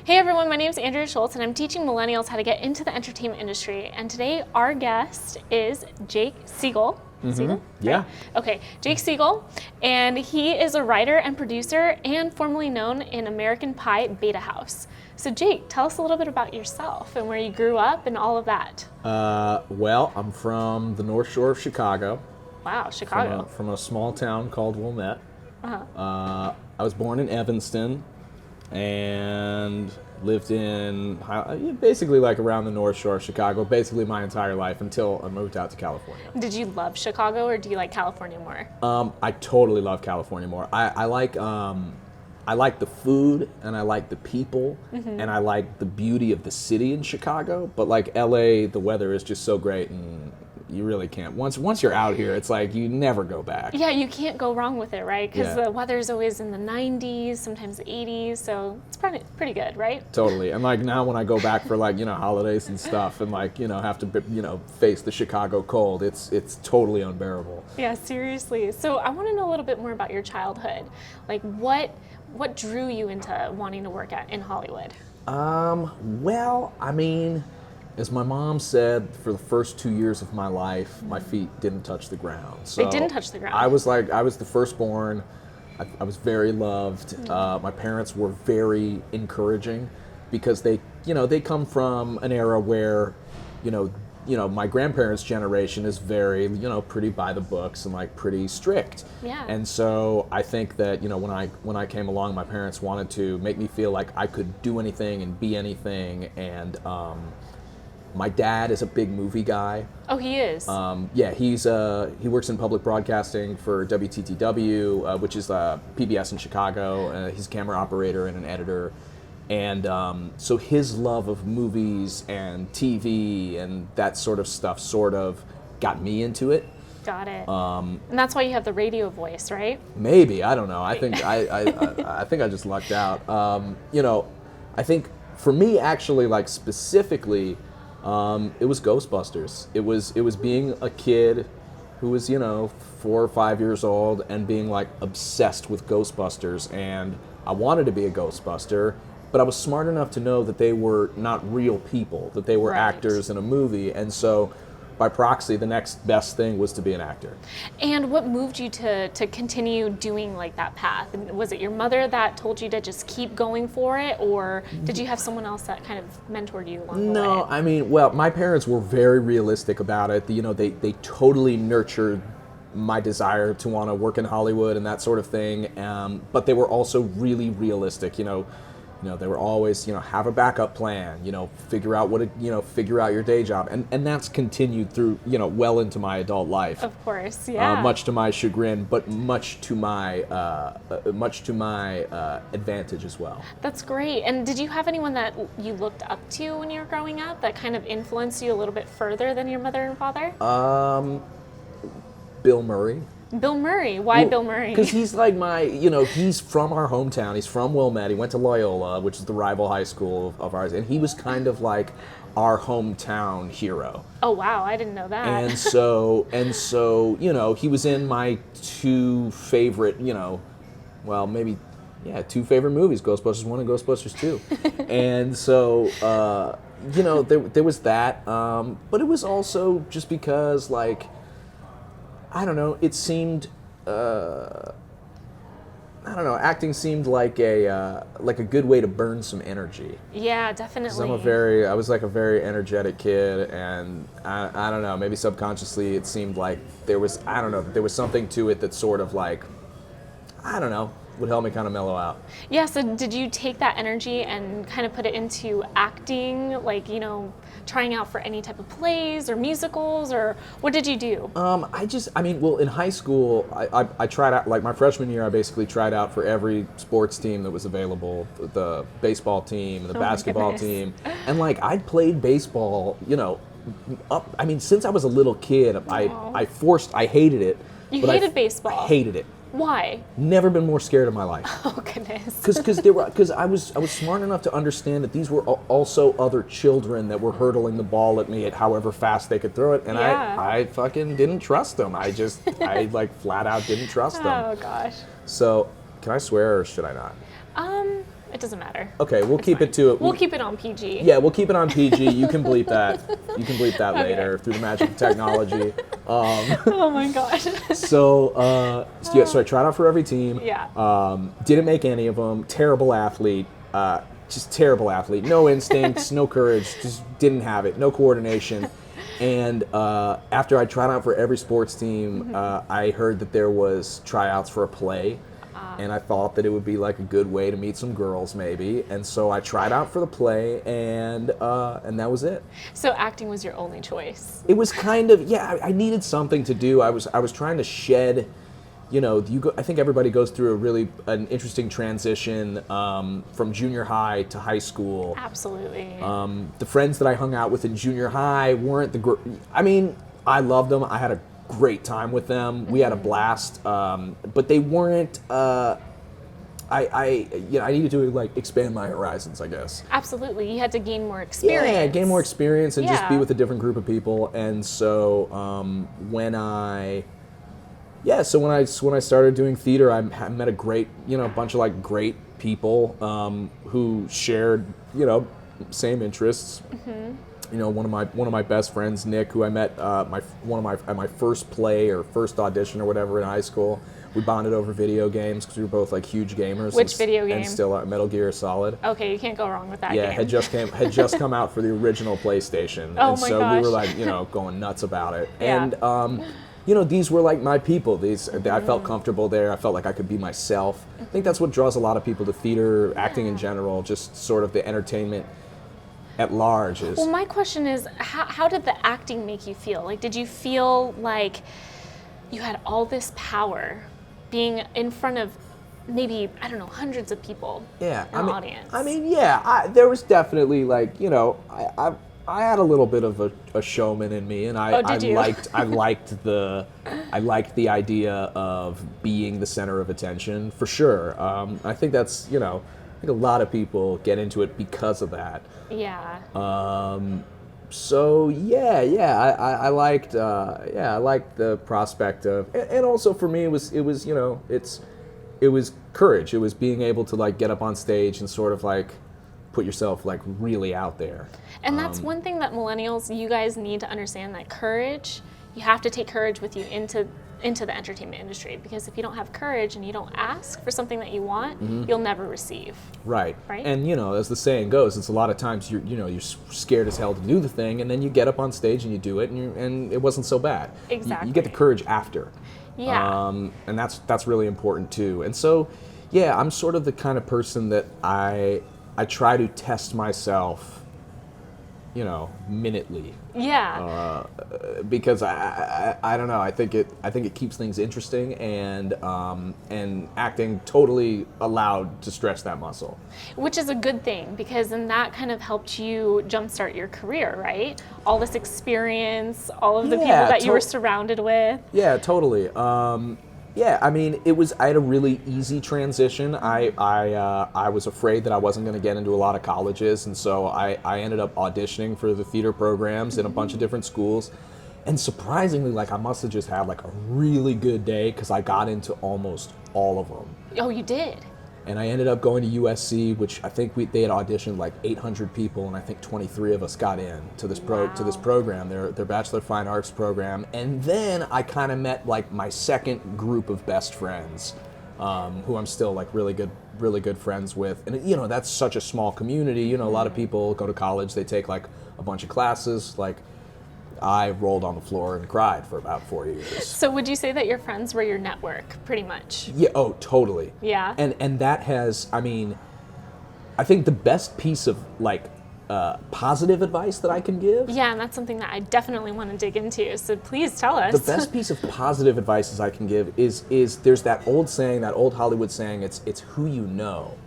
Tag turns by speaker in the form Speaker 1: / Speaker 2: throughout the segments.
Speaker 1: Hey everyone, my name is Andrea Schultz and I'm teaching millennials how to get into the entertainment industry. And today our guest is Jake Siegel. Siegel?
Speaker 2: Yeah.
Speaker 1: Right? Okay, Jake Siegel, and he is a writer and producer and formerly known in American Pie Beta House. So Jake, tell us a little bit about yourself and where you grew up and all of that.
Speaker 2: Well, I'm from the North Shore of Chicago.
Speaker 1: Wow, Chicago.
Speaker 2: From a small town called Wilmette. I was born in Evanston and lived in basically like around the North Shore of Chicago, basically my entire life until I moved out to California.
Speaker 1: Did you love Chicago or do you like California more?
Speaker 2: I totally love California more. I like the food and I like the people and I like the beauty of the city in Chicago. But like LA, the weather is just so great and you really can't. Once you're out here, it's like you never go back.
Speaker 1: Yeah, you can't go wrong with it, right? Because
Speaker 2: Yeah.
Speaker 1: the weather's always in the 90s, sometimes the 80s, so it's pretty good, right?
Speaker 2: Totally. And like now when I go back for like, holidays and stuff and like, have to, face the Chicago cold, it's totally unbearable.
Speaker 1: Yeah, seriously. So I want to know a little bit more about your childhood. Like what drew you into wanting to work in Hollywood?
Speaker 2: Well, I mean, as my mom said, for the first 2 years of my life, my feet didn't touch the ground. So
Speaker 1: They didn't touch the ground.
Speaker 2: I was the firstborn. I was very loved. My parents were very encouraging because they come from an era where, my grandparents' generation is very, pretty by the books and like pretty strict.
Speaker 1: Yeah.
Speaker 2: And so I think that, when I came along, my parents wanted to make me feel like I could do anything and be anything. And my dad is a big movie guy.
Speaker 1: Oh, he is?
Speaker 2: Yeah, he works in public broadcasting for WTTW, which is PBS in Chicago. He's a camera operator and an editor. And so his love of movies and TV and that sort of stuff sort of got me into it.
Speaker 1: Got it. And that's why you have the radio voice, right?
Speaker 2: Maybe, I don't know. I think I think I just lucked out. I think for me actually, like specifically, it was Ghostbusters. It was being a kid who was 4 or 5 years old and being like obsessed with Ghostbusters, and I wanted to be a Ghostbuster, but I was smart enough to know that they were not real people, that they were
Speaker 1: Right.
Speaker 2: actors in a movie, and so by proxy, the next best thing was to be an actor.
Speaker 1: And what moved you to continue doing like that path? And was it your mother that told you to just keep going for it, or did you have someone else that kind of mentored you along the way?
Speaker 2: No, I mean, well, my parents were very realistic about it. They totally nurtured my desire to want to work in Hollywood and that sort of thing. But they were also really realistic. They were always, have a backup plan. Figure out figure out your day job, and that's continued through, well into my adult life.
Speaker 1: Of course, yeah.
Speaker 2: Much to my chagrin, but much to my advantage as well.
Speaker 1: That's great. And did you have anyone that you looked up to when you were growing up that kind of influenced you a little bit further than your mother and father?
Speaker 2: Bill Murray.
Speaker 1: Bill Murray. Why Bill Murray?
Speaker 2: Because he's like he's from our hometown. He's from Wilmette. He went to Loyola, which is the rival high school of ours, and he was kind of like our hometown hero.
Speaker 1: Oh wow, I didn't know that.
Speaker 2: And so, he was in my two favorite, two favorite movies, Ghostbusters 1 and Ghostbusters 2. And so, there was that, but it was also just because, like, I don't know, it seemed, acting seemed like a good way to burn some energy.
Speaker 1: Yeah,
Speaker 2: 'Cause
Speaker 1: definitely.
Speaker 2: I was like a very energetic kid, and I don't know, maybe subconsciously it seemed like there was something to it that sort of like, would help me kind of mellow out.
Speaker 1: Yeah, so did you take that energy and kind of put it into acting, like, trying out for any type of plays or musicals, or what did you do?
Speaker 2: In high school, I tried out, like my freshman year, I basically tried out for every sports team that was available, the baseball team, and the
Speaker 1: Oh my
Speaker 2: basketball
Speaker 1: goodness.
Speaker 2: team, and like I'd played baseball, since I was a little kid, I hated it.
Speaker 1: You
Speaker 2: but
Speaker 1: hated baseball?
Speaker 2: I hated it.
Speaker 1: Why?
Speaker 2: Never been more scared in my life.
Speaker 1: Oh goodness.
Speaker 2: Because I was smart enough to understand that these were also other children that were hurtling the ball at me at however fast they could throw it, and
Speaker 1: Yeah.
Speaker 2: I fucking didn't trust them. I like flat out didn't trust them.
Speaker 1: Oh gosh.
Speaker 2: So, can I swear or should I not?
Speaker 1: It doesn't matter.
Speaker 2: Okay, we'll
Speaker 1: It's
Speaker 2: keep
Speaker 1: fine.
Speaker 2: it to it.
Speaker 1: We'll keep it on PG.
Speaker 2: Yeah, we'll keep it on PG. You can bleep that. You can bleep that
Speaker 1: Okay.
Speaker 2: later through the magic of technology.
Speaker 1: Oh my gosh.
Speaker 2: So I tried out for every team.
Speaker 1: Yeah.
Speaker 2: Didn't make any of them. Terrible athlete. Just terrible athlete. No instincts, no courage. Just didn't have it. No coordination. And after I tried out for every sports team, I heard that there was tryouts for a play. And I thought that it would be like a good way to meet some girls, maybe. And so I tried out for the play, and that was it.
Speaker 1: So acting was your only choice.
Speaker 2: It was kind of, I needed something to do. I was trying to shed, I think everybody goes through an interesting transition from junior high to high school.
Speaker 1: Absolutely.
Speaker 2: The friends that I hung out with in junior high weren't I loved them. I had a great time with them. We had a blast, but they weren't. I needed to like expand my horizons, I guess.
Speaker 1: Absolutely, you had to gain more experience.
Speaker 2: Yeah, gain more experience and just be
Speaker 1: Yeah.
Speaker 2: with a different group of people. And so when I started doing theater, I met a great, bunch of like great people who shared, same interests. One of my best friends, Nick, who I met at my first play or first audition or whatever in high school. We bonded over video games because we were both like huge gamers.
Speaker 1: Which video game?
Speaker 2: And still Metal Gear Solid.
Speaker 1: Okay, you can't go wrong with that
Speaker 2: Yeah,
Speaker 1: game.
Speaker 2: had just come out for the original PlayStation.
Speaker 1: Oh
Speaker 2: and
Speaker 1: my
Speaker 2: so
Speaker 1: gosh.
Speaker 2: we were like, going nuts about it.
Speaker 1: Yeah.
Speaker 2: And these were like my people. I felt comfortable there. I felt like I could be myself. I think that's what draws a lot of people to theater, acting in general, just sort of the entertainment at large is.
Speaker 1: Well, my question is, how did the acting make you feel? Like, did you feel like you had all this power being in front of maybe, I don't know, hundreds of people in an audience?
Speaker 2: There was definitely like, I had a little bit of a showman in me, and I liked the idea of being the center of attention for sure. I think that's I think a lot of people get into it because of that.
Speaker 1: Yeah.
Speaker 2: So I liked the prospect of, and also for me it was courage. It was being able to like get up on stage and sort of like put yourself like really out there.
Speaker 1: And that's one thing that millennials, you guys need to understand, that courage, you have to take courage with you into the entertainment industry, because if you don't have courage and you don't ask for something that you want, you'll never receive.
Speaker 2: Right.
Speaker 1: Right?
Speaker 2: And as the saying goes, it's a lot of times you're scared as hell to do the thing, and then you get up on stage and you do it, and it wasn't so bad.
Speaker 1: Exactly.
Speaker 2: You get the courage after.
Speaker 1: Yeah.
Speaker 2: And that's really important too. And so, I'm sort of the kind of person that I try to test myself, minutely.
Speaker 1: Yeah.
Speaker 2: Because I don't know, I think it keeps things interesting, and acting totally allowed to stretch that muscle.
Speaker 1: Which is a good thing, because then that kind of helped you jumpstart your career, right? All this experience, all of the people that you were surrounded with.
Speaker 2: Yeah, totally. I had a really easy transition. I was afraid that I wasn't going to get into a lot of colleges, and so I ended up auditioning for the theater programs in a bunch of different schools. And surprisingly, like, I must have just had like a really good day, because I got into almost all of them.
Speaker 1: Oh, you did?
Speaker 2: And I ended up going to USC, which I think they had auditioned like 800 people, and I think 23 of us got in to this program, their Bachelor of Fine Arts program. And then I kind of met like my second group of best friends, who I'm still like really good friends with. And that's such a small community. A lot of people go to college, they take like a bunch of classes. Like, I rolled on the floor and cried for about 4 years.
Speaker 1: So would you say that your friends were your network, pretty much?
Speaker 2: Yeah, oh, totally.
Speaker 1: Yeah.
Speaker 2: And that has, I think the best piece of like positive advice that I can give.
Speaker 1: Yeah, and that's something that I definitely want to dig into, so please tell us.
Speaker 2: The best piece of positive advice I can give is there's that old saying, that old Hollywood saying, it's who you know.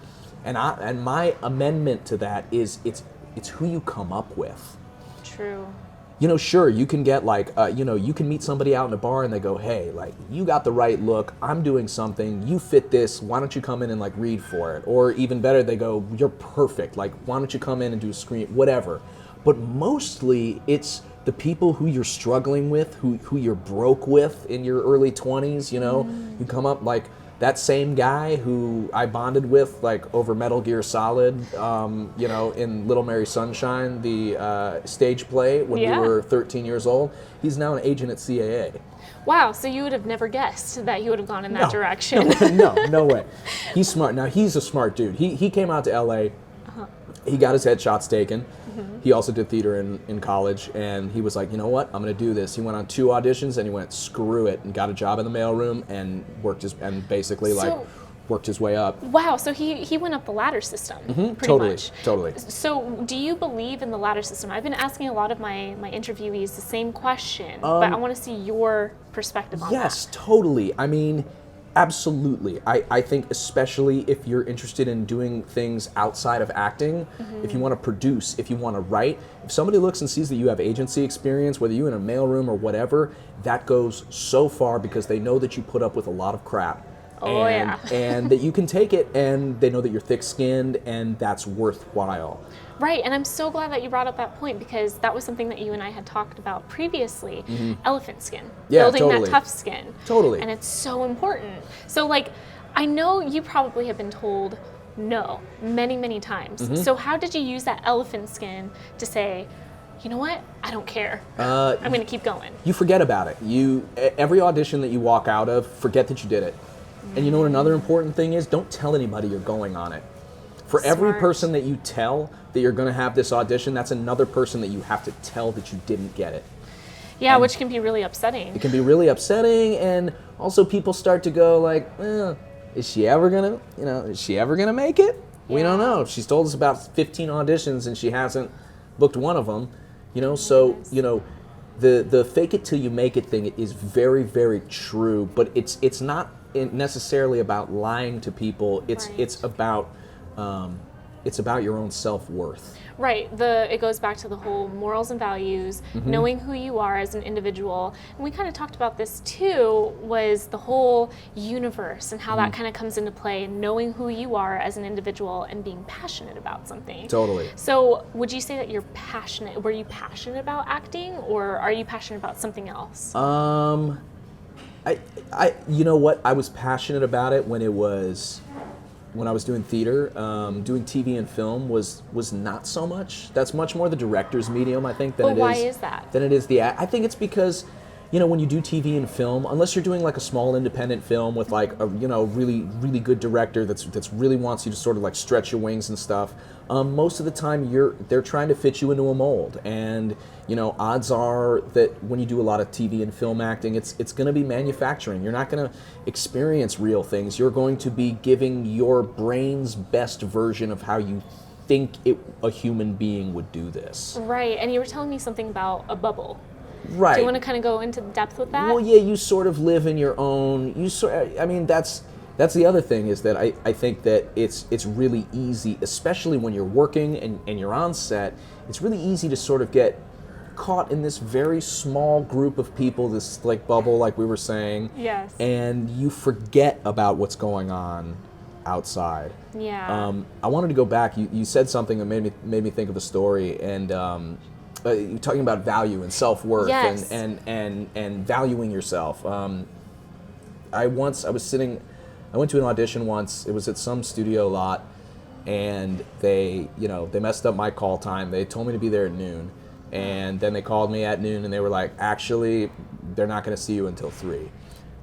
Speaker 2: And my amendment to that is it's who you come up with.
Speaker 1: True.
Speaker 2: Sure, you can get like, you can meet somebody out in a bar and they go, hey, like, you got the right look, I'm doing something, you fit this, why don't you come in and like read for it? Or even better, they go, you're perfect, like, why don't you come in and do a screen, whatever. But mostly it's the people who you're struggling with, who you're broke with in your early 20s, you come up like that same guy who I bonded with like over Metal Gear Solid, you know, in Little Mary Sunshine, the stage play when we were 13 years old, he's now an agent at CAA.
Speaker 1: Wow, so you would have never guessed that you would have gone in that direction.
Speaker 2: No way. He's smart. Now, he's a smart dude. He came out to LA. He got his headshots taken. He also did theater in college, and he was like, you know what, I'm going to do this. He went on 2 auditions, and he went, screw it, and got a job in the mailroom and worked basically worked his way up.
Speaker 1: Wow, so he went up the ladder system, pretty much.
Speaker 2: Totally.
Speaker 1: So do you believe in the ladder system? I've been asking a lot of my interviewees the same question, but I want to see your perspective on that.
Speaker 2: Yes, totally. I mean, absolutely. I think especially if you're interested in doing things outside of acting, if you want to produce, if you want to write, if somebody looks and sees that you have agency experience, whether you're in a mailroom or whatever, that goes so far because they know that you put up with a lot of crap. And that you can take it, and they know that you're thick-skinned, and that's worthwhile.
Speaker 1: Right, and I'm so glad that you brought up that point, because that was something that you and I had talked about previously, elephant skin, building that tough skin.
Speaker 2: Totally.
Speaker 1: And it's so important. So like, I know you probably have been told no many, many times. So how did you use that elephant skin to say, you know what, I don't care, I'm gonna keep going?
Speaker 2: You forget about it. Every audition that you walk out of, forget that you did it. And you know what another important thing is? Don't tell anybody you're going on it. For every person that you tell that you're going to have this audition, that's another person that you have to tell that you didn't get it.
Speaker 1: Yeah, which can be really upsetting.
Speaker 2: It can be really upsetting, and also people start to go like, is she ever going to make it? Yeah. We don't know. She's told us about 15 auditions and she hasn't booked one of them. You know, so, you know, the fake it till you make it thing is very, very true, but it's not necessarily about lying to people. It's about your own self-worth.
Speaker 1: Right. It goes back to the whole morals and values, knowing who you are as an individual. And we kind of talked about this too, was the whole universe and how that kind of comes into play, knowing who you are as an individual and being passionate about something.
Speaker 2: Totally.
Speaker 1: So would you say that you're passionate? Were you passionate about acting, or are you passionate about something else?
Speaker 2: You know what? I was passionate about it when I was doing theater. Doing TV and film was not so much. That's much more the director's medium, I think,
Speaker 1: why is that?
Speaker 2: Than it is the act. I think it's because, you know, when you do TV and film, unless you're doing like a small independent film with like a, you know, really, really good director that's really wants you to sort of like stretch your wings and stuff, most of the time they're trying to fit you into a mold. And, you know, odds are that when you do a lot of TV and film acting, it's going to be manufacturing. You're not going to experience real things. You're going to be giving your brain's best version of how you think a human being would do this.
Speaker 1: Right, and you were telling me something about a bubble.
Speaker 2: Right.
Speaker 1: Do you want to kind of go into depth with that?
Speaker 2: Well, yeah, you sort of live in your own. I mean, that's the other thing, is that I think that it's really easy, especially when you're working and you're on set. It's really easy to sort of get caught in this very small group of people, this like bubble, like we were saying.
Speaker 1: Yes.
Speaker 2: And you forget about what's going on outside.
Speaker 1: Yeah.
Speaker 2: I wanted to go back. You said something that made me think of a story, and you're talking about value and self-worth.
Speaker 1: Yes.
Speaker 2: and valuing yourself. I went to an audition once. It was at some studio lot, and they messed up my call time. They told me to be there at noon, and then they called me at noon, and they were like, actually, they're not going to see you until 3.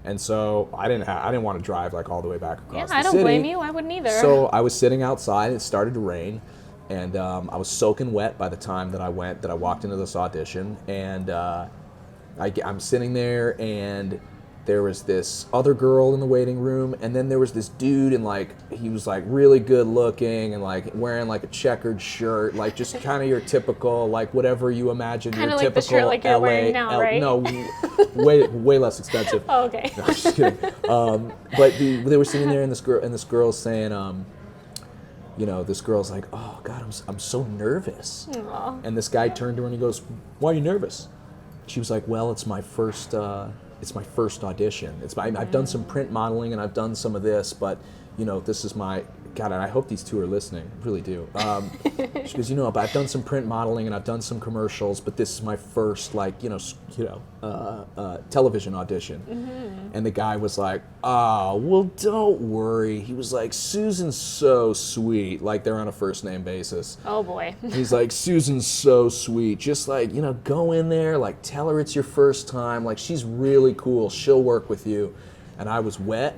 Speaker 2: And so I didn't want to drive like all the way back across the city.
Speaker 1: I don't blame you. I wouldn't either.
Speaker 2: So I was sitting outside. It started to rain, and I was soaking wet by the time that I walked into this audition. And I'm sitting there, and there was this other girl in the waiting room, and then there was this dude, and like he was like really good looking and like wearing like a checkered shirt, like just kind of your typical, like whatever you imagine
Speaker 1: kind
Speaker 2: your
Speaker 1: of like
Speaker 2: typical
Speaker 1: the shirt like you're
Speaker 2: LA,
Speaker 1: wearing now, right?
Speaker 2: No, way less expensive.
Speaker 1: Oh, okay.
Speaker 2: No, I'm just kidding. But they were sitting there, and this girl's saying, you know, this girl's like, oh God, I'm so nervous.
Speaker 1: Aww.
Speaker 2: And this guy turned to her and he goes, why are you nervous? She was like, well, it's my first audition. I've done some print modeling and I've done some of this, but you know, this is my God, and I hope these two are listening. I really do. She goes, but I've done some print modeling and I've done some commercials, but this is my first, television audition. Mm-hmm. And the guy was like, oh, well, don't worry. He was like, Susan's so sweet. Like, they're on a first name basis.
Speaker 1: Oh, boy.
Speaker 2: He's like, Susan's so sweet. Just like, go in there, like, tell her it's your first time. Like, she's really cool. She'll work with you. And I was wet,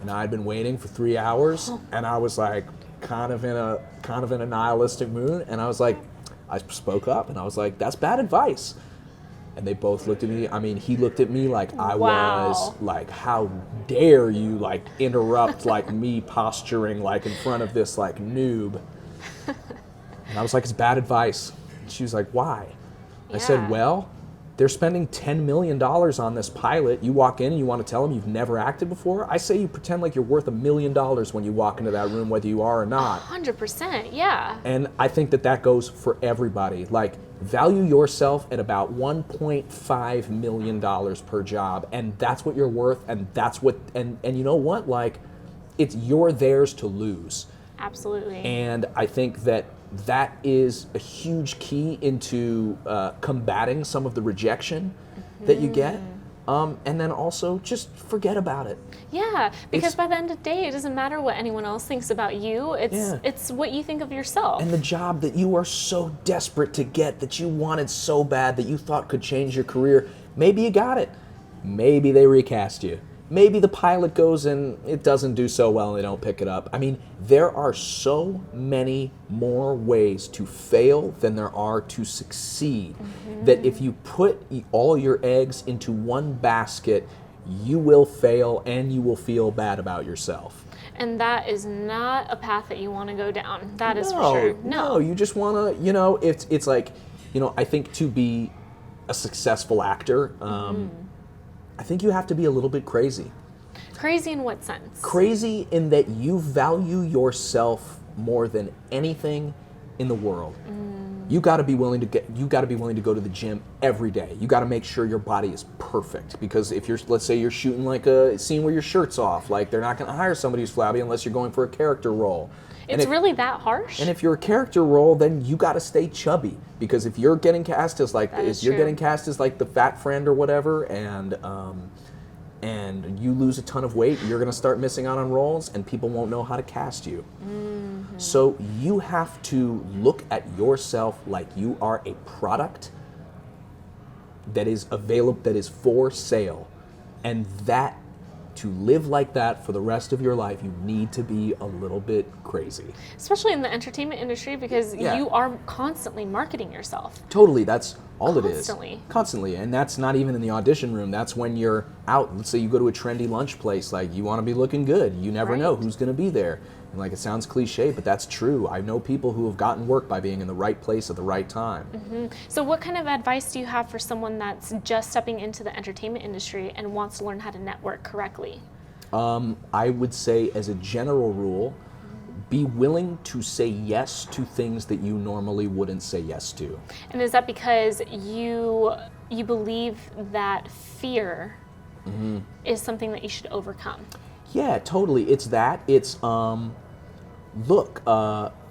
Speaker 2: and I'd been waiting for 3 hours, and I was like, kind of in a nihilistic mood. And I was like, I spoke up, and I was like, that's bad advice. And they both looked at me. I mean, he looked at me like I was like, how dare you like interrupt like me posturing like in front of this like noob. And I was like, it's bad advice. And she was like, why? I said, well, they're spending $10 million on this pilot. You walk in and you want to tell them you've never acted before? I say you pretend like you're worth $1 million when you walk into that room, whether you are or not.
Speaker 1: 100%, yeah.
Speaker 2: And I think that goes for everybody. Like, value yourself at about $1.5 million per job, and that's what you're worth, and that's what, and you know what? Like, you're theirs to lose.
Speaker 1: Absolutely.
Speaker 2: And I think that is a huge key into combating some of the rejection that you get. And then also just forget about it.
Speaker 1: Yeah, because by the end of the day, it doesn't matter what anyone else thinks about you. It's what you think of yourself.
Speaker 2: And the job that you are so desperate to get, that you wanted so bad, that you thought could change your career, maybe you got it. Maybe they recast you. Maybe the pilot goes and it doesn't do so well and they don't pick it up. I mean, there are so many more ways to fail than there are to succeed. Mm-hmm. That if you put all your eggs into one basket, you will fail and you will feel bad about yourself.
Speaker 1: And that is not a path that you want to go down. That is for sure.
Speaker 2: No, you just want to, it's like, I think to be a successful actor, I think you have to be a little bit crazy.
Speaker 1: Crazy in what sense?
Speaker 2: Crazy in that you value yourself more than anything in the world. You got to be willing to go to the gym every day. You got to make sure your body is perfect, because if let's say you're shooting like a scene where your shirt's off, like they're not going to hire somebody who's flabby unless you're going for a character role.
Speaker 1: It's really that harsh?
Speaker 2: And if you're a character role, then you got to stay chubby, because if you're getting cast as like the fat friend or whatever, and you lose a ton of weight, you're going to start missing out on roles, and people won't know how to cast you. Mm-hmm. So you have to look at yourself like you are a product that is available, that is for sale, and that to live like that for the rest of your life, you need to be a little bit crazy.
Speaker 1: Especially in the entertainment industry, because you are constantly marketing yourself.
Speaker 2: Totally, that's all it is.
Speaker 1: Constantly.
Speaker 2: And that's not even in the audition room. That's when you're out. Let's say you go to a trendy lunch place, like you want to be looking good. You never know who's going to be there. And like, it sounds cliche, but that's true. I know people who have gotten work by being in the right place at the right time.
Speaker 1: Mm-hmm. So what kind of advice do you have for someone that's just stepping into the entertainment industry and wants to learn how to network correctly?
Speaker 2: I would say, as a general rule, be willing to say yes to things that you normally wouldn't say yes to.
Speaker 1: And is that because you believe that fear is something that you should overcome?
Speaker 2: Yeah, totally. It's that. It's look,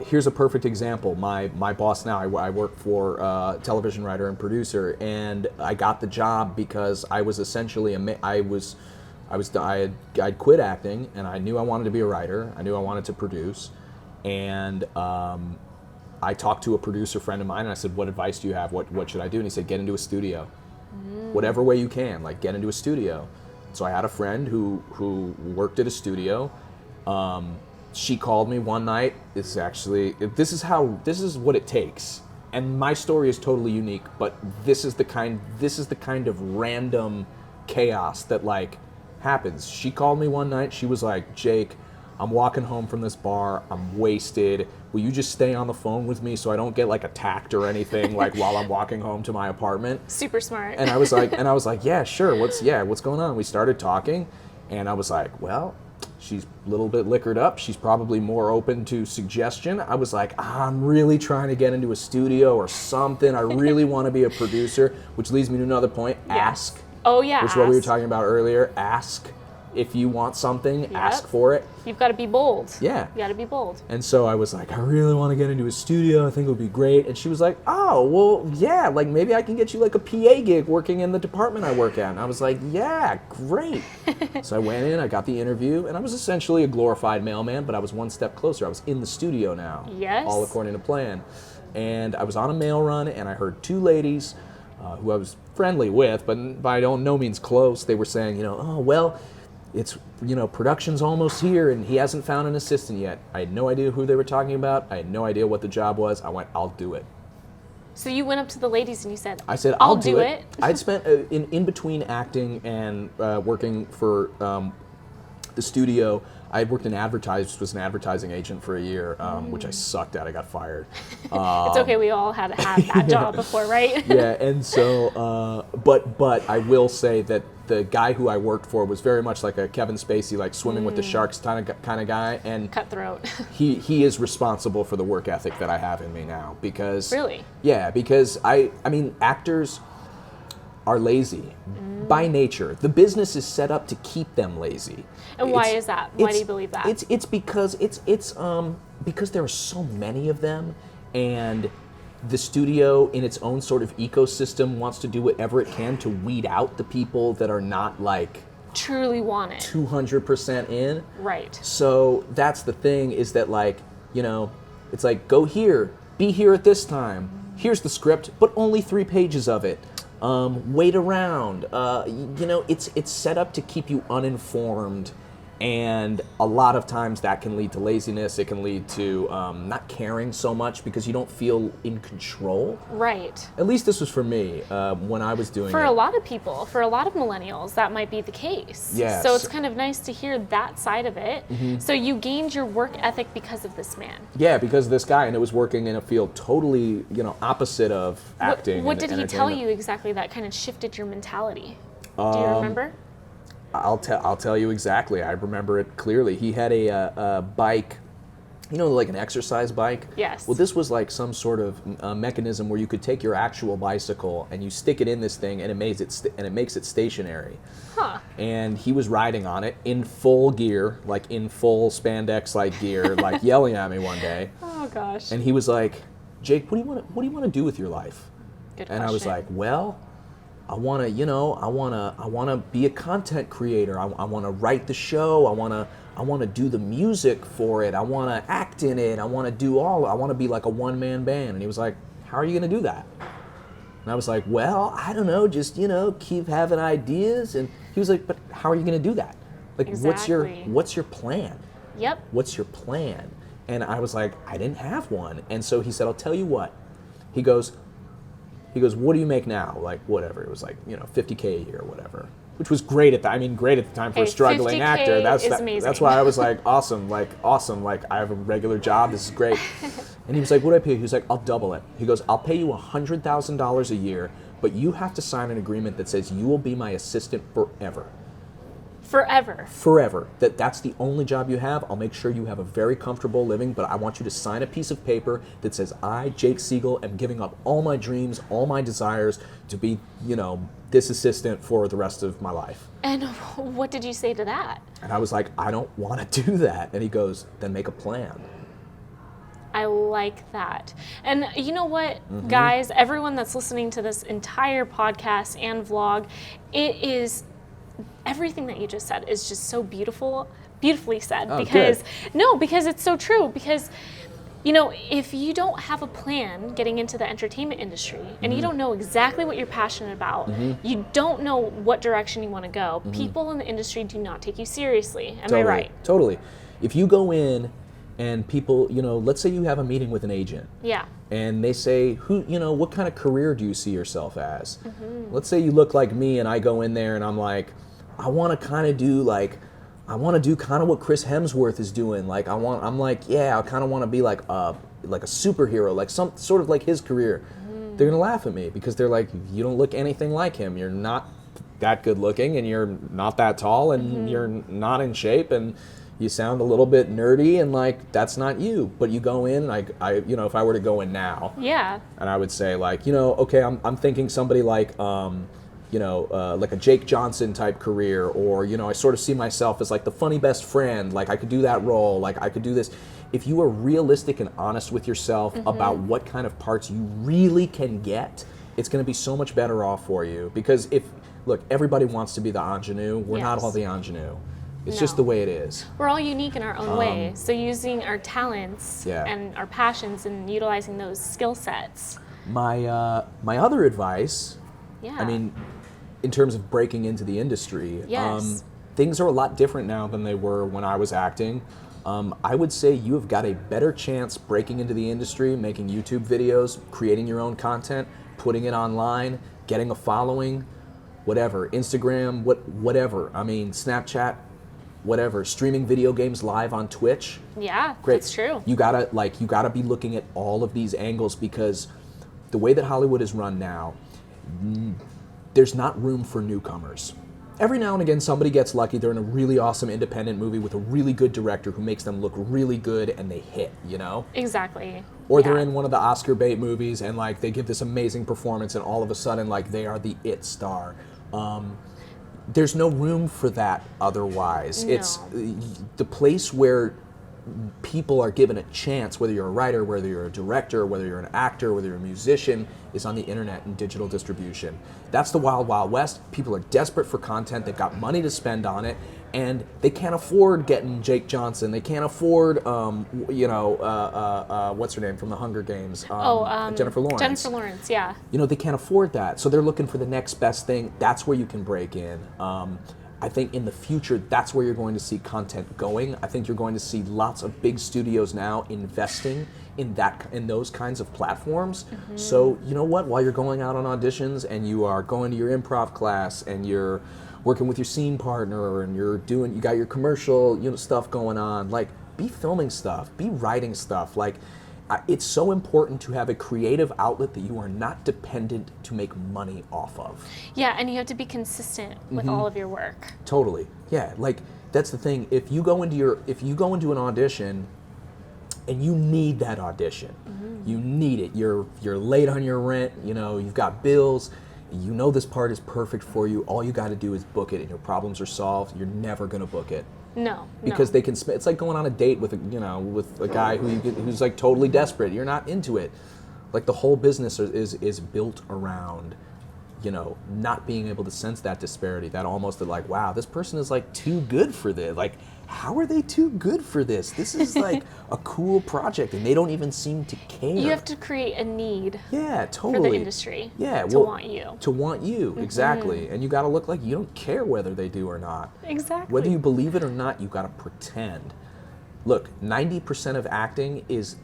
Speaker 2: here's a perfect example. My boss now, I work for a television writer and producer, and I got the job because I was essentially I'd quit acting, and I knew I wanted to be a writer. I knew I wanted to produce, and I talked to a producer friend of mine, and I said, "What advice do you have? What should I do?" And he said, "Get into a studio, whatever way you can. Like, get into a studio." So I had a friend who worked at a studio. She called me one night. This is what it takes. And my story is totally unique, but this is the kind of random chaos that like happens. She called me one night. She was like, "Jake, I'm walking home from this bar. I'm wasted. Will you just stay on the phone with me so I don't get like attacked or anything like while I'm walking home to my apartment?"
Speaker 1: Super smart.
Speaker 2: And I was like, "Yeah, sure. What's going on?" We started talking, and I was like, "Well, she's a little bit liquored up. She's probably more open to suggestion." I was like, "I'm really trying to get into a studio or something. I really want to be a producer," which leads me to another point. Ask.
Speaker 1: Oh yeah.
Speaker 2: Which is what we were talking about earlier. Ask. if you want something,
Speaker 1: Yep.
Speaker 2: ask for it.
Speaker 1: You've got to be bold.
Speaker 2: Yeah.
Speaker 1: You got to be bold.
Speaker 2: And so I was like, I really want to get into a studio. I think it would be great. And she was like, oh, well, yeah, like maybe I can get you like a PA gig working in the department I work at. And I was like, yeah, great. So I went in, I got the interview, and I was essentially a glorified mailman, but I was one step closer. I was in the studio now.
Speaker 1: Yes.
Speaker 2: All according to plan. And I was on a mail run, and I heard two ladies who I was friendly with, but by no means close. They were saying, oh, well, it's, production's almost here and he hasn't found an assistant yet. I had no idea who they were talking about. I had no idea what the job was. I went, I'll do it.
Speaker 1: So you went up to the ladies and you said,
Speaker 2: I said, I'll do it. I'd spent, in between acting and working for the studio, I had worked in was an advertising agent for a year, which I sucked at. I got fired.
Speaker 1: It's okay, we all had that job before, right?
Speaker 2: Yeah, and so, but I will say that the guy who I worked for was very much like a Kevin Spacey, like swimming with the sharks kind of guy, and
Speaker 1: Cutthroat.
Speaker 2: he is responsible for the work ethic that I have in me now, because
Speaker 1: Really?
Speaker 2: Yeah, because I mean actors are lazy by nature. The business is set up to keep them lazy.
Speaker 1: And why is that? Why do you believe that?
Speaker 2: It's because because there are so many of them, and the studio in its own sort of ecosystem wants to do whatever it can to weed out the people that are not like
Speaker 1: truly want it.
Speaker 2: 200% in.
Speaker 1: Right.
Speaker 2: So that's the thing, is that like, it's like, go here, be here at this time. Here's the script, but only 3 pages of it. Wait around. It's set up to keep you uninformed, and a lot of times that can lead to laziness. It can lead to not caring so much because you don't feel in control.
Speaker 1: Right.
Speaker 2: At least this was for me when I was doing it.
Speaker 1: For a lot of people, for a lot of millennials, that might be the case.
Speaker 2: Yes.
Speaker 1: So it's kind of nice to hear that side of it. Mm-hmm. So you gained your work ethic because of this man.
Speaker 2: Yeah, because of this guy, and it was working in a field totally, opposite of acting.
Speaker 1: What did he tell you exactly that kind of shifted your mentality? Do you remember?
Speaker 2: I'll tell you exactly. I remember it clearly. He had a bike, like an exercise bike.
Speaker 1: Yes.
Speaker 2: Well, this was like some sort of mechanism where you could take your actual bicycle and you stick it in this thing, and it makes it stationary.
Speaker 1: Huh.
Speaker 2: And he was riding on it in full gear, like in full spandex-like gear, like yelling at me one day.
Speaker 1: Oh gosh.
Speaker 2: And he was like, "Jake, what do you want to do with your life?"
Speaker 1: Good
Speaker 2: and
Speaker 1: question.
Speaker 2: I was like, "Well, I want to be a content creator. I want to write the show. I want to do the music for it. I want to act in it. I want to be like a one-man band." And he was like, "How are you going to do that?" And I was like, "Well, I don't know, just, keep having ideas." And he was like, "But how are you going to do that? Like,
Speaker 1: Exactly.
Speaker 2: what's your plan?"
Speaker 1: Yep.
Speaker 2: "What's your plan?" And I was like, I didn't have one. And so he said, "I'll tell you what." He goes, "What do you make now?" Like, whatever. It was like, $50K a year or whatever, which was great at the time for a struggling
Speaker 1: 50K
Speaker 2: actor.
Speaker 1: is amazing.
Speaker 2: That's why I was like, awesome. Like, I have a regular job. This is great. And he was like, "What do I pay you?" He was like, "I'll double it." He goes, "I'll pay you $100,000 a year, but you have to sign an agreement that says you will be my assistant forever." Forever. That's the only job you have. I'll make sure you have a very comfortable living, but I want you to sign a piece of paper that says, I, Jake Siegel, am giving up all my dreams, all my desires to be, this assistant for the rest of my life.
Speaker 1: And what did you say to that?
Speaker 2: And I was like, I don't want to do that. And he goes, then make a plan.
Speaker 1: I like that. And you know what, guys, everyone that's listening to this entire podcast and vlog, everything that you just said is just so beautifully said.
Speaker 2: Oh,
Speaker 1: because
Speaker 2: good.
Speaker 1: Because it's so true. Because if you don't have a plan getting into the entertainment industry and you don't know exactly what you're passionate about, you don't know what direction you want to go, people in the industry do not take you seriously. Am I right?
Speaker 2: Totally. If you go in and people, let's say you have a meeting with an agent.
Speaker 1: Yeah.
Speaker 2: And they say, what kind of career do you see yourself as? Let's say you look like me and I go in there and I'm like, I want to kind of do what Chris Hemsworth is doing. Like I kind of want to be like a superhero, like some sort of like his career. They're gonna laugh at me because they're like, you don't look anything like him. You're not that good looking, and you're not that tall, and you're not in shape, and you sound a little bit nerdy, and like that's not you. But you go in, I if I were to go in now,
Speaker 1: yeah,
Speaker 2: and I would say like, okay, I'm thinking somebody like like a Jake Johnson type career, or, I sort of see myself as like the funny best friend, like I could do that role, like I could do this. If you are realistic and honest with yourself about what kind of parts you really can get, it's going to be so much better off for you. Because look, everybody wants to be the ingenue. We're not all the ingenue. It's just the way it is.
Speaker 1: We're all unique in our own way. So using our talents and our passions and utilizing those skill sets.
Speaker 2: My other advice, I mean, in terms of breaking into the industry, things are a lot different now than they were when I was acting. I would say you have got a better chance breaking into the industry, making YouTube videos, creating your own content, putting it online, getting a following, whatever, Instagram, whatever. I mean, Snapchat, whatever, streaming video games live on Twitch.
Speaker 1: Yeah,
Speaker 2: great.
Speaker 1: That's true.
Speaker 2: You gotta be looking at all of these angles, because the way that Hollywood is run now, there's not room for newcomers. Every now and again, somebody gets lucky. They're in a really awesome independent movie with a really good director who makes them look really good, and they hit,
Speaker 1: Exactly.
Speaker 2: Or they're in one of the Oscar bait movies, and like they give this amazing performance, and all of a sudden, like they are the it star. There's no room for that otherwise.
Speaker 1: No.
Speaker 2: It's the place where people are given a chance, whether you're a writer, whether you're a director, whether you're an actor, whether you're a musician, is on the internet and digital distribution. That's the wild, wild west. People are desperate for content. They've got money to spend on it, and they can't afford getting Jake Johnson. They can't afford, what's her name from the Hunger Games? Jennifer Lawrence.
Speaker 1: Jennifer Lawrence, yeah.
Speaker 2: They can't afford that. So they're looking for the next best thing. That's where you can break in. I think in the future, that's where you're going to see content going. I think you're going to see lots of big studios now investing in those kinds of platforms. So you know what? While you're going out on auditions and you are going to your improv class and you're working with your scene partner and you got your commercial stuff going on, like be filming stuff, be writing stuff. Like it's so important to have a creative outlet that you are not dependent to make money off of.
Speaker 1: Yeah, and you have to be consistent with all of your work.
Speaker 2: Totally. Yeah, like that's the thing. If you go into an audition and you need that audition, you need it. You're late on your rent, you've got bills, this part is perfect for you. All you got to do is book it and your problems are solved. You're never going to book it.
Speaker 1: No,
Speaker 2: because they can. It's like going on a date with a guy who's like totally desperate. You're not into it. Like the whole business is built around, not being able to sense that disparity. That almost like, wow, this person is like too good for this. Like, how are they too good for this? This is like a cool project, and they don't even seem to care.
Speaker 1: You have to create a need.
Speaker 2: Yeah, totally.
Speaker 1: For the industry.
Speaker 2: Yeah,
Speaker 1: to want you.
Speaker 2: To want you, exactly. And you got to look like you don't care whether they do or not.
Speaker 1: Exactly.
Speaker 2: Whether you believe it or not, you got to pretend. Look, 90% of acting is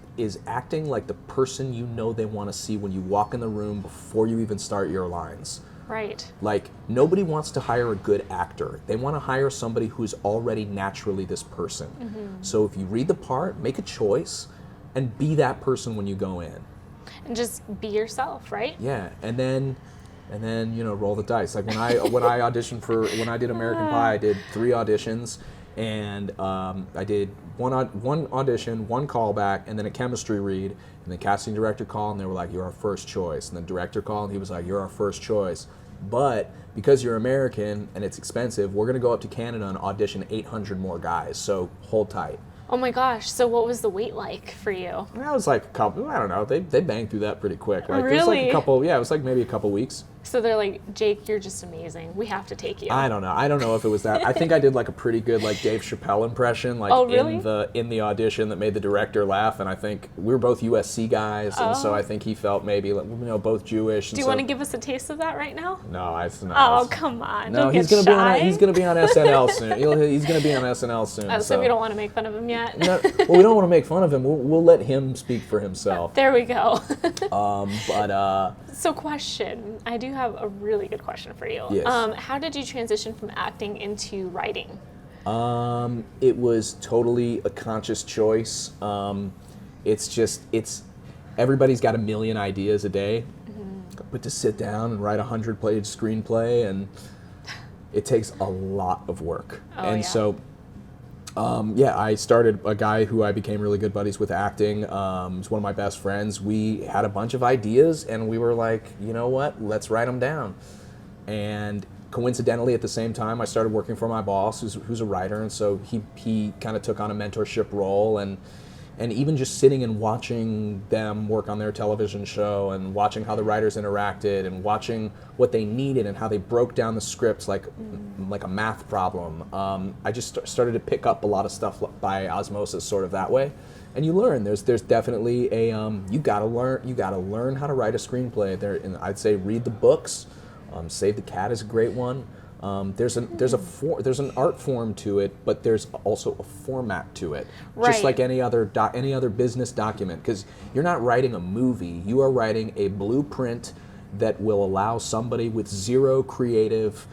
Speaker 2: acting like the person they want to see when you walk in the room before you even start your lines.
Speaker 1: Right.
Speaker 2: Like, nobody wants to hire a good actor. They want to hire somebody who's already naturally this person. So if you read the part, make a choice, and be that person when you go in.
Speaker 1: And just be yourself, right?
Speaker 2: Yeah, and then roll the dice. Like when I auditioned when I did American Pie, I did 3 auditions, and I did one audition, 1 callback, and then a chemistry read. And the casting director called, and they were like, "You're our first choice." And the director called, and he was like, "You're our first choice. But because you're American and it's expensive, we're going to go up to Canada and audition 800 more guys. So hold tight."
Speaker 1: Oh my gosh. So what was the wait like for you?
Speaker 2: That was like a couple, I don't know, they banged through that pretty quick. Like,
Speaker 1: really?
Speaker 2: It was like a couple, it was like maybe a couple weeks.
Speaker 1: So they're like, "Jake, you're just amazing. We have to take you."
Speaker 2: I don't know if it was that. I think I did like a pretty good like Dave Chappelle impression, like
Speaker 1: really?
Speaker 2: in the audition that made the director laugh. And I think we were both USC guys, and so I think he felt maybe both Jewish.
Speaker 1: Do you want to give us a taste of that right now?
Speaker 2: No,
Speaker 1: Oh, come on!
Speaker 2: No,
Speaker 1: don't
Speaker 2: he's
Speaker 1: get
Speaker 2: gonna
Speaker 1: shy.
Speaker 2: He's gonna be on SNL soon. He's gonna be on SNL soon.
Speaker 1: Oh, so we don't want to make fun of him yet.
Speaker 2: No, well, we don't want to make fun of him. We'll let him speak for himself.
Speaker 1: There we go.
Speaker 2: So
Speaker 1: question. I do have a really good question for you.
Speaker 2: Yes.
Speaker 1: How did you transition from acting into writing?
Speaker 2: It was totally a conscious choice. It's everybody's got a million ideas a day, but to sit down and write a 100-page screenplay, and it takes a lot of work. So I started a guy who I became really good buddies with acting. He's one of my best friends. We had a bunch of ideas, and we were like, you know what? Let's write them down. And coincidentally, at the same time, I started working for my boss, who's a writer, and so he kind of took on a mentorship role, and even just sitting and watching them work on their television show, and watching how the writers interacted, and watching what they needed and how they broke down the scripts like a math problem. I just started to pick up a lot of stuff by osmosis, sort of that way. And you learn. There's definitely a you gotta learn how to write a screenplay. And I'd say read the books. Save the Cat is a great one. There's an art form to it, but there's also a format to it.
Speaker 1: Right.
Speaker 2: Just like any other business document, because you're not writing a movie. You are writing a blueprint that will allow somebody with zero creative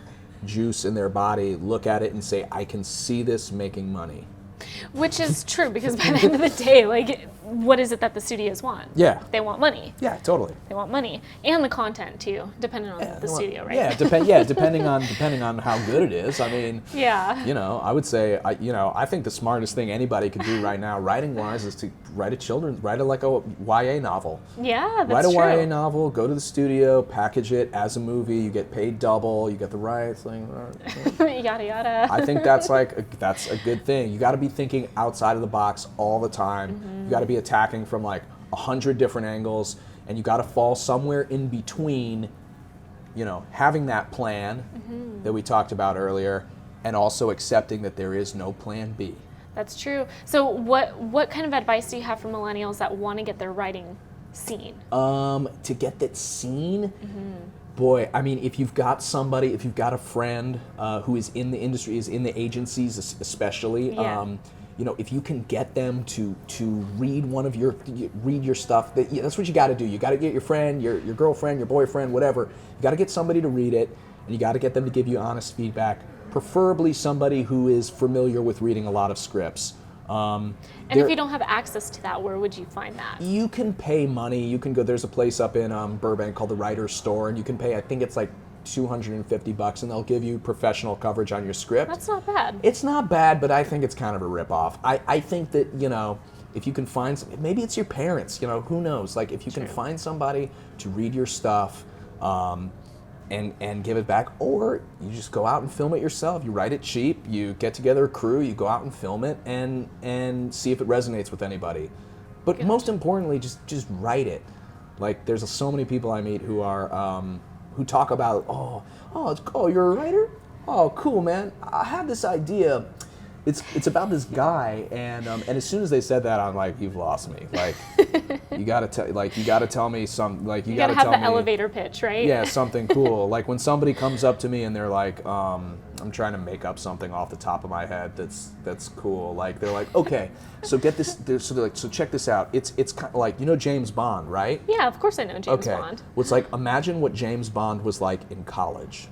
Speaker 2: juice in their body look at it and say, I can see this making money.
Speaker 1: Which is true, because by the end of the day, like, what is it that the studios want?
Speaker 2: Yeah.
Speaker 1: They want money.
Speaker 2: Yeah, totally.
Speaker 1: They want money. And the content, too, depending on the studio, right?
Speaker 2: Yeah, depending on how good it is. I mean,
Speaker 1: yeah.
Speaker 2: I would say, I think the smartest thing anybody could do right now, writing-wise, is to write a YA novel.
Speaker 1: Yeah, that's
Speaker 2: true. Write a YA
Speaker 1: true.
Speaker 2: novel, go to the studio, package it as a movie, you get paid double, you get the rights,
Speaker 1: Yada, yada.
Speaker 2: I think that's a good thing. You got to be thinking outside of the box all the time.
Speaker 1: Mm-hmm.
Speaker 2: You got to be attacking from like 100 different angles, and you got to fall somewhere in between, having that plan that we talked about earlier, and also accepting that there is no plan B.
Speaker 1: That's true. So what kind of advice do you have for millennials that want to get their writing seen?
Speaker 2: To get that seen, boy, I mean, if you've got a friend who is in the industry, is in the agencies especially,
Speaker 1: Yeah.
Speaker 2: If you can get them to read read your stuff, that's what you got to do. You got to get your friend, your girlfriend, your boyfriend, whatever. You got to get somebody to read it, and you got to get them to give you honest feedback. Preferably somebody who is familiar with reading a lot of scripts.
Speaker 1: And if you don't have access to that, where would you find that?
Speaker 2: You can pay money. You can go. There's a place up in Burbank called the Writer's Store, and you can pay. I think it's like $250, and they'll give you professional coverage on your script.
Speaker 1: That's not bad.
Speaker 2: It's not bad, but I think it's kind of a ripoff. I think that if you can find maybe it's your parents. Who knows? Like if you can find somebody to read your stuff. And give it back, or you just go out and film it yourself. You write it cheap, you get together a crew, you go out and film it, and see if it resonates with anybody. But most importantly, just write it. Like there's so many people I meet who are who talk about you're a writer? Oh, cool, man. I have this idea. It's about this guy, and as soon as they said that, I'm like, you've lost me. Like, you gotta tell me some. Like, you gotta
Speaker 1: have
Speaker 2: tell
Speaker 1: the
Speaker 2: me,
Speaker 1: elevator pitch, right?
Speaker 2: Yeah, something cool. Like when somebody comes up to me and they're like, I'm trying to make up something off the top of my head that's cool. Like they're like, okay, so get this. So they're like, so check this out. It's kind of like James Bond, right?
Speaker 1: Yeah, of course I know James Bond.
Speaker 2: Well, it's like imagine what James Bond was like in college.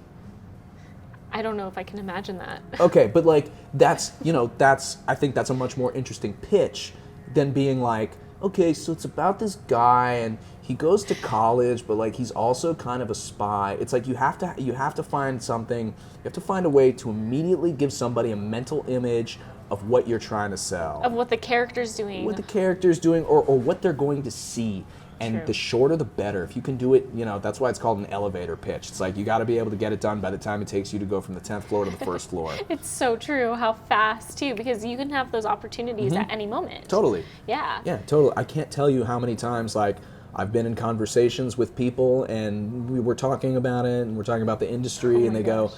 Speaker 1: I don't know if I can imagine that.
Speaker 2: Okay, but like I think that's a much more interesting pitch than being like, okay, so it's about this guy and he goes to college, but like he's also kind of a spy. It's like you have to find something. You have to find a way to immediately give somebody a mental image of what you're trying to sell.
Speaker 1: Of what the character's doing.
Speaker 2: What the character's doing, or what they're going to see. And
Speaker 1: True.
Speaker 2: The shorter the better. If you can do it, that's why it's called an elevator pitch. It's like you got to be able to get it done by the time it takes you to go from the 10th floor to the first floor.
Speaker 1: It's so true how fast, too, because you can have those opportunities at any moment.
Speaker 2: Totally.
Speaker 1: Yeah.
Speaker 2: Yeah, totally. I can't tell you how many times, like, I've been in conversations with people and we were talking about it and we're talking about the industry and they go,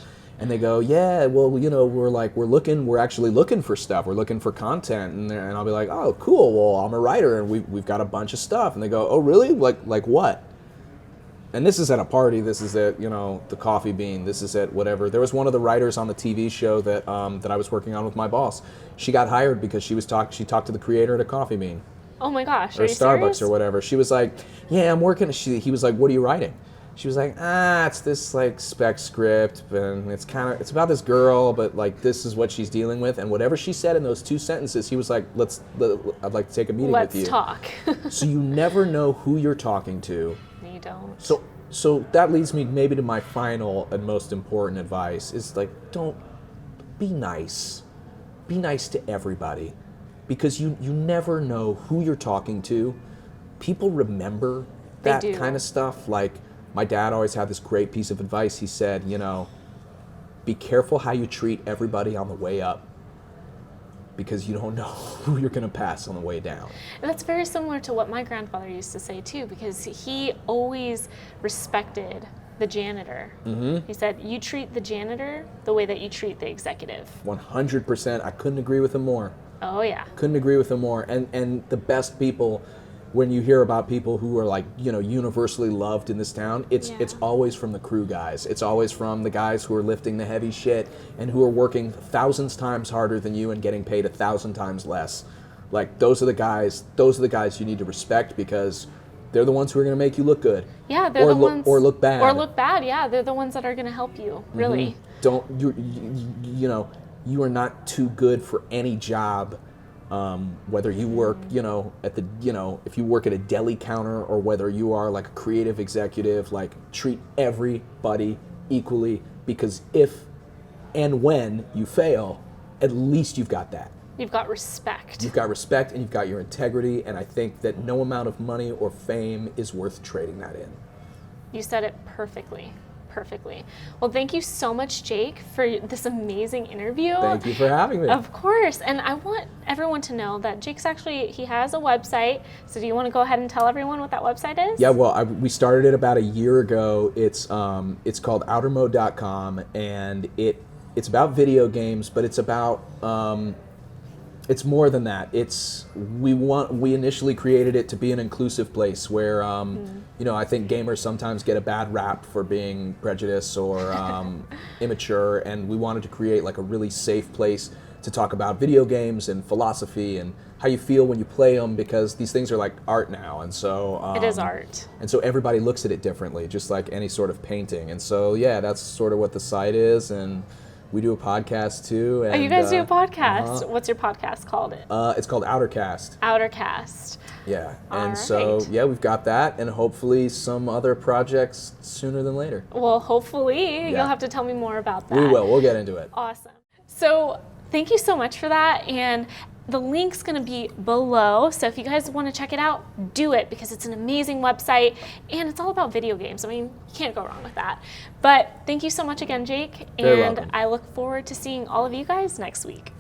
Speaker 2: yeah, well, we're actually looking for stuff. We're looking for content. And I'll be like, oh, cool. Well, I'm a writer and we've got a bunch of stuff. And they go, oh, really? Like what? And this is at a party. This is at, the Coffee Bean. This is at whatever. There was one of the writers on the TV show that I was working on with my boss. She got hired because she talked to the creator at a Coffee Bean.
Speaker 1: Oh my gosh,
Speaker 2: or
Speaker 1: are you
Speaker 2: Starbucks
Speaker 1: serious?
Speaker 2: or whatever. She was like, yeah, I'm working. He was like, what are you writing? She was like, it's this like spec script, and it's about this girl, but like this is what she's dealing with, and whatever she said in those 2 sentences, he was like, I'd like to take a meeting with you.
Speaker 1: Let's talk.
Speaker 2: So you never know who you're talking to.
Speaker 1: You don't.
Speaker 2: So that leads me maybe to my final and most important advice is like, don't be nice. Be nice to everybody, because you never know who you're talking to. People remember that kind of stuff. Like my dad always had this great piece of advice. He said, be careful how you treat everybody on the way up, because you don't know who you're going to pass on the way down.
Speaker 1: And that's very similar to what my grandfather used to say too, because he always respected the janitor. He said, you treat the janitor the way that you treat the executive.
Speaker 2: 100%. I couldn't agree with him more.
Speaker 1: Oh yeah.
Speaker 2: Couldn't agree with him more. And the best people, when you hear about people who are like, universally loved in this town, it's always from the crew guys. It's always from the guys who are lifting the heavy shit and who are working thousands times harder than you and getting paid 1,000 times less. Like, those are the guys you need to respect, because they're the ones who are going to make you look good.
Speaker 1: Yeah, they're the ones.
Speaker 2: Or look bad.
Speaker 1: Or look bad, yeah. They're the ones that are going to help you, really.
Speaker 2: You are not too good for any job, whether you work, if you work at a deli counter, or whether you are like a creative executive. Like, treat everybody equally, because if and when you fail, at least you've got that.
Speaker 1: You've got respect.
Speaker 2: You've got respect, and you've got your integrity, and I think that no amount of money or fame is worth trading that in.
Speaker 1: You said it perfectly. Perfectly. Well, thank you so much, Jake, for this amazing interview.
Speaker 2: Thank you for having me.
Speaker 1: Of course. And I want everyone to know that Jake's he has a website. So do you want to go ahead and tell everyone what that website is?
Speaker 2: Yeah, well, we started it about a year ago. It's called outermode.com, and it's about video games, but it's about it's more than that. We initially created it to be an inclusive place where I think gamers sometimes get a bad rap for being prejudiced or immature, and we wanted to create like a really safe place to talk about video games and philosophy and how you feel when you play them, because these things are like art now, and so
Speaker 1: it is art.
Speaker 2: And so everybody looks at it differently, just like any sort of painting. And so yeah, that's sort of what the site is, and we do a podcast too. And,
Speaker 1: you guys do a podcast. What's your podcast called?
Speaker 2: It's called Outercast.
Speaker 1: Outercast.
Speaker 2: Yeah,
Speaker 1: All
Speaker 2: and so
Speaker 1: right.
Speaker 2: yeah, we've got that, and hopefully some other projects sooner than later.
Speaker 1: Well, hopefully you'll have to tell me more about that.
Speaker 2: We will. We'll get into it.
Speaker 1: Awesome. So thank you so much for that, and the link's going to be below, so if you guys want to check it out, do it, because it's an amazing website, and it's all about video games. I mean, you can't go wrong with that. But thank you so much again, Jake,
Speaker 2: Very
Speaker 1: and
Speaker 2: welcome.
Speaker 1: I look forward to seeing all of you guys next week.